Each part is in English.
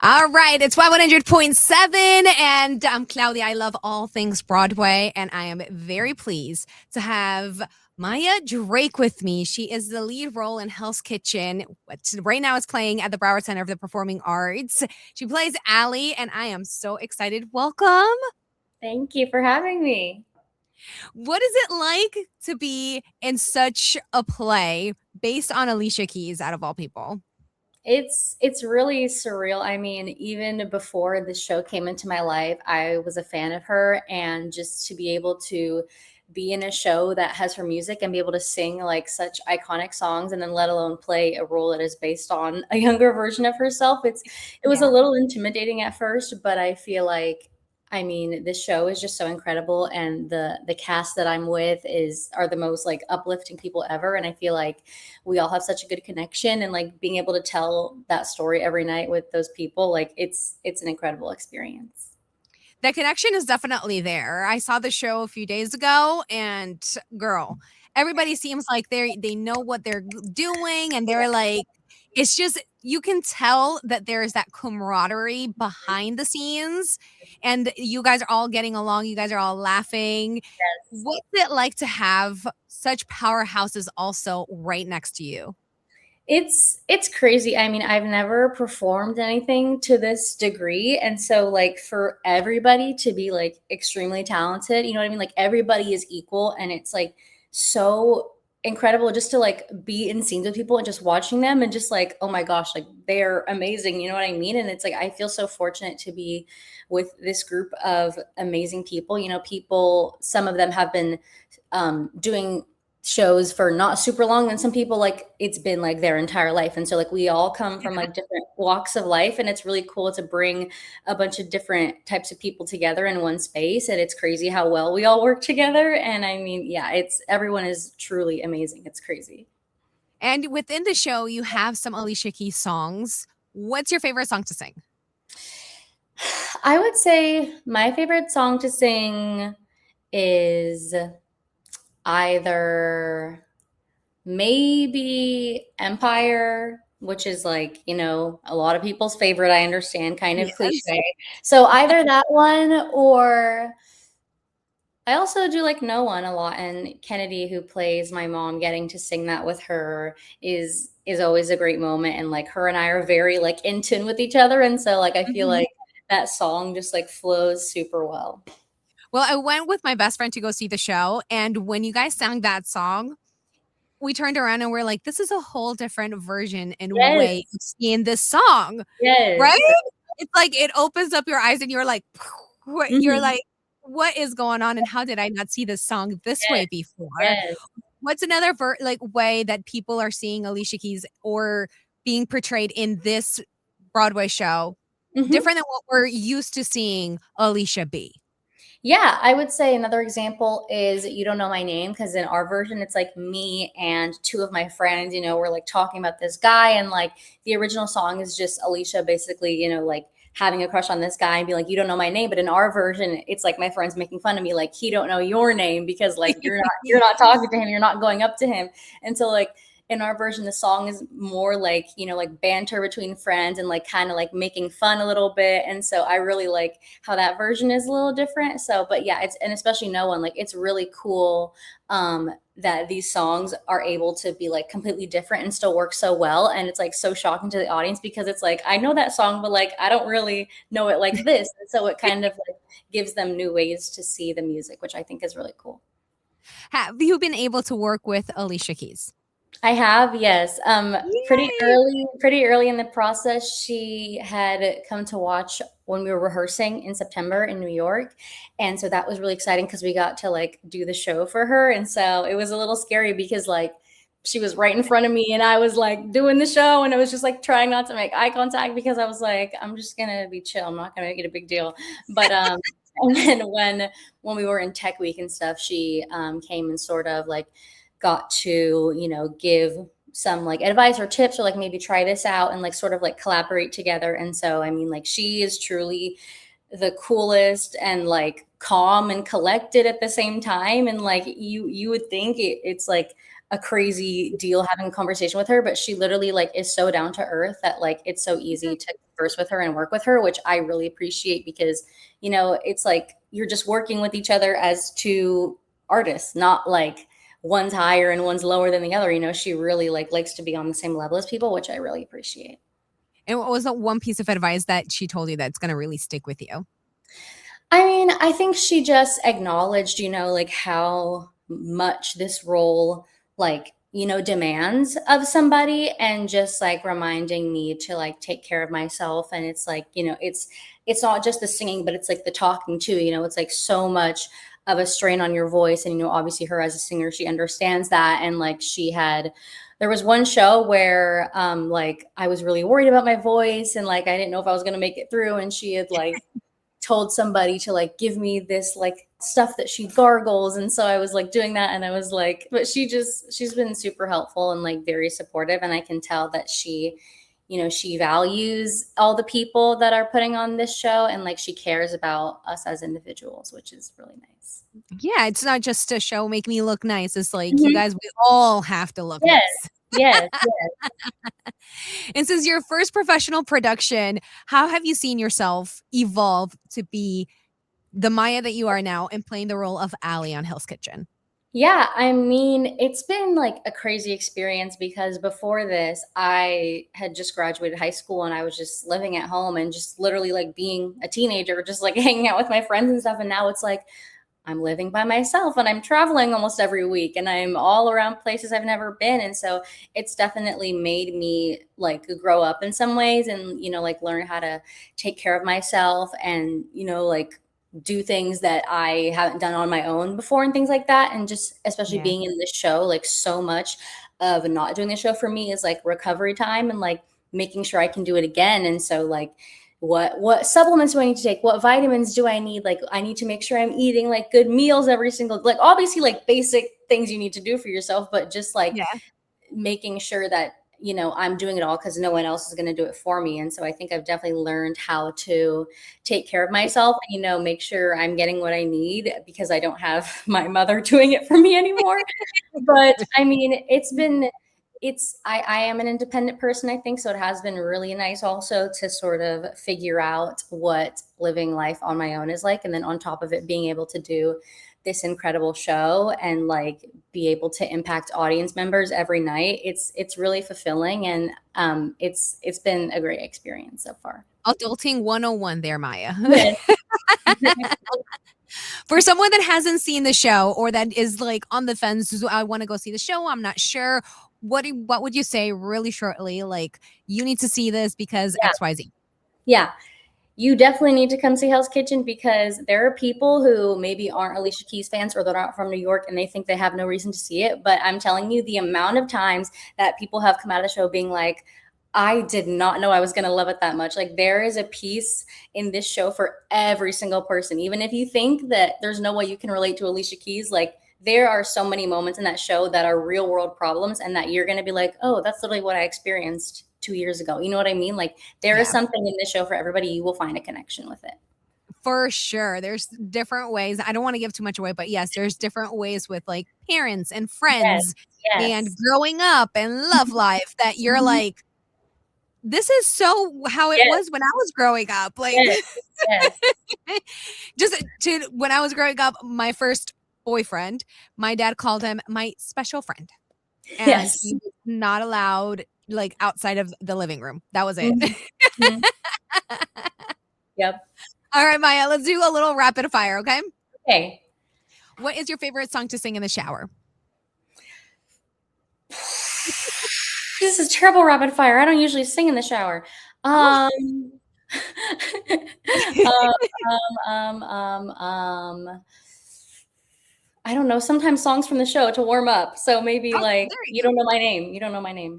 All right, it's Y100.7, and I'm Claudia. I love all things Broadway, and I am very pleased to have Maya Drake with me. She is the lead role in Hell's Kitchen. Right now, it's playing at the Broward Center of the Performing Arts. She plays Allie, and I am so excited. Welcome. Thank you for having me. What is it like to be in such a play based on Alicia Keys, out of all people? It's really surreal. I mean, even before the show came into my life, I was a fan of her, and just to be able to be in a show that has her music and be able to sing like such iconic songs, and then let alone play a role that is based on a younger version of herself. It was a Yeah. little intimidating at first, but I feel like, I mean, this show is just so incredible, and the cast that I'm with is are the most like uplifting people ever, and I feel like we all have such a good connection, and like being able to tell that story every night with those people, like it's an incredible experience. The connection is definitely there. I saw the show a few days ago, and girl, everybody seems like they know what they're doing, and they're like, it's just you can tell that there is that camaraderie behind the scenes, and you guys are all getting along. You guys are all laughing. Yes. What's it like to have such powerhouses also right next to you? It's crazy. I mean, I've never performed anything to this degree, and so like for everybody to be like extremely talented, you know what I mean? Like everybody is equal, and it's like so incredible just to like be in scenes with people and just watching them and just like, oh my gosh, like they're amazing, you know what I mean? And it's like I feel so fortunate to be with this group of amazing people. You know, people, some of them have been doing shows for not super long, and some people like it's been like their entire life, and so like we all come from like different walks of life, and it's really cool to bring a bunch of different types of people together in one space, and it's crazy how well we all work together. And I mean, yeah, it's everyone is truly amazing. It's crazy. And within the show, you have some Alicia Keys songs. What's your favorite song to sing? I would say my favorite song to sing is either maybe Empire, which is like, you know, a lot of people's favorite, I understand, kind of Yes. cliche. So either that one, or I also do like No One a lot, and Kennedy, who plays my mom, getting to sing that with her is always a great moment, and like her and I are very like in tune with each other, and so like I feel Mhm. like that song just like flows super well. Well, I went with my best friend to go see the show, and when you guys sang that song, we turned around and we're like, "This is a whole different version and way Yes. of seeing this song," Yes. right? It's like it opens up your eyes and you're like, what you're Mhm. like, "What is going on, and how did I not see this song this way Yes. before?" Yes. What's another like, way that people are seeing Alicia Keys or being portrayed in this Broadway show Mhm. different than what we're used to seeing Alicia be? Yeah, I would say another example is You Don't Know My Name, because in our version, it's like me and two of my friends, you know, we're like talking about this guy, and like the original song is just Alicia basically, you know, like having a crush on this guy and be like, you don't know my name. But in our version, it's like my friends making fun of me, like, he don't know your name because like you're not talking to him, you're not going up to him. And so like in our version, the song is more like, you know, like banter between friends and like kind of like making fun a little bit. And so I really like how that version is a little different. So, but yeah, it's, and especially No One, like it's really cool that these songs are able to be like completely different and still work so well. And it's like so shocking to the audience because it's like, I know that song, but like I don't really know it like this. And so it kind of like gives them new ways to see the music, which I think is really cool. Have you been able to work with Alicia Keys? I have, yes. Yay! Pretty early in the process, she had come to watch when we were rehearsing in September in New York. And so that was really exciting because we got to like do the show for her. And so it was a little scary because like she was right in front of me and I was like doing the show, and I was just like trying not to make eye contact because I was like, I'm just gonna be chill. I'm not gonna make it a big deal. But and then when we were in tech week and stuff, she came and sort of like got to, you know, give some like advice or tips, or like maybe try this out and like sort of like collaborate together. And so I mean, like she is truly the coolest and like calm and collected at the same time. And like you would think it's like a crazy deal having a conversation with her, but she literally like is so down to earth that like it's so easy to converse with her and work with her, which I really appreciate because, it's like you're just working with each other as two artists, not like one's higher and one's lower than the other. She really likes to be on the same level as people, which I really appreciate. And what was the one piece of advice that she told you that's gonna really stick with you? I mean, I think she just acknowledged, like how much this role, demands of somebody, and just like reminding me to like take care of myself. And it's like, it's not just the singing, but it's like the talking too. It's like so much of a strain on your voice. And, obviously her as a singer, she understands that. And like there was one show where like I was really worried about my voice and like I didn't know if I was gonna make it through. And she had like told somebody to like give me this like stuff that she gargles, and so I was like doing that, and I was like, but she's been super helpful and like very supportive, and I can tell that she values all the people that are putting on this show, and like she cares about us as individuals, which is really nice. Yeah, it's not just a show make me look nice. It's like, you Mhm. guys, we all have to look Yes, nice. yes, yes. And since your first professional production, how have you seen yourself evolve to be the Maya that you are now and playing the role of Allie on Hell's Kitchen? Yeah, I mean, it's been like a crazy experience because before this, I had just graduated high school and I was just living at home and just literally like being a teenager, just like hanging out with my friends and stuff. And now it's like I'm living by myself and I'm traveling almost every week and I'm all around places I've never been. And so it's definitely made me like grow up in some ways and, like learn how to take care of myself and, like do things that I haven't done on my own before and things like that. And just especially Yeah. being in this show, like so much of not doing the show for me is like recovery time and like making sure I can do it again. And so like what supplements do I need to take? What vitamins do I need? Like I need to make sure I'm eating like good meals every single, like obviously like basic things you need to do for yourself, but just like Yeah. making sure that I'm doing it all because no one else is going to do it for me. And so I think I've definitely learned how to take care of myself and make sure I'm getting what I need because I don't have my mother doing it for me anymore. But I mean, I am an independent person, I think, so it has been really nice also to sort of figure out what living life on my own is like, and then on top of it being able to do this incredible show and like be able to impact audience members every night. It's really fulfilling, and it's been a great experience so far. Adulting 101 there, Maya. Yes. For someone that hasn't seen the show or that is like on the fence, "So I want to go see the show, I'm not sure." What would you say really shortly? Like, you need to see this because Yeah. XYZ. Yeah. You definitely need to come see Hell's Kitchen because there are people who maybe aren't Alicia Keys fans or they're not from New York and they think they have no reason to see it. But I'm telling you, the amount of times that people have come out of the show being like, I did not know I was going to love it that much. Like, there is a piece in this show for every single person. Even if you think that there's no way you can relate to Alicia Keys, like, there are so many moments in that show that are real world problems and that you're going to be like, oh, that's literally what I experienced 2 years ago. You know what I mean? Like, there is Yeah. something in this show for everybody. You will find a connection with it. For sure. There's different ways. I don't want to give too much away, but yes, there's different ways with like parents and Yes. friends and Yes. growing up and love life that you're Mhm. like, this is so how it Yes. was when I was growing up. Like, Yes. Yes. just to when I was growing up, my first boyfriend, my dad called him my special friend. And Yes. he was not allowed like outside of the living room. That was it. Mhm. Mhm. Yep. All right, Maya, let's do a little rapid fire, okay? Okay. What is your favorite song to sing in the shower? This is terrible rapid fire. I don't usually sing in the shower. Oh. Um, um, um, um, um, um, I don't know. Sometimes songs from the show to warm up. So maybe Oh, like there you don't know my name. You don't know my name.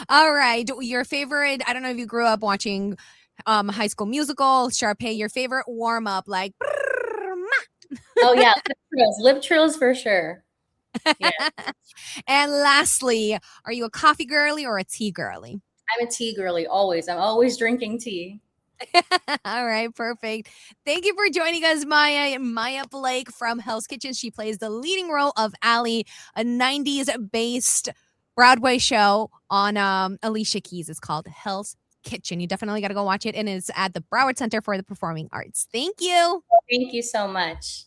All right. Your favorite, I don't know if you grew up watching High School Musical, Sharpay, your favorite warm up, like Oh yeah, lip trills. Lip trills for sure. Yeah, and lastly, are you a coffee girly or a tea girly? I'm a tea girly always. I'm always drinking tea. All right, perfect. Thank you for joining us, Maya. Maya Blake from Hell's Kitchen. She plays the leading role of Allie, a 90s based Broadway show on Alicia Keys. It's called Hell's Kitchen. You definitely got to go watch it, and it's at the Broward Center for the Performing Arts. Thank you. Thank you so much.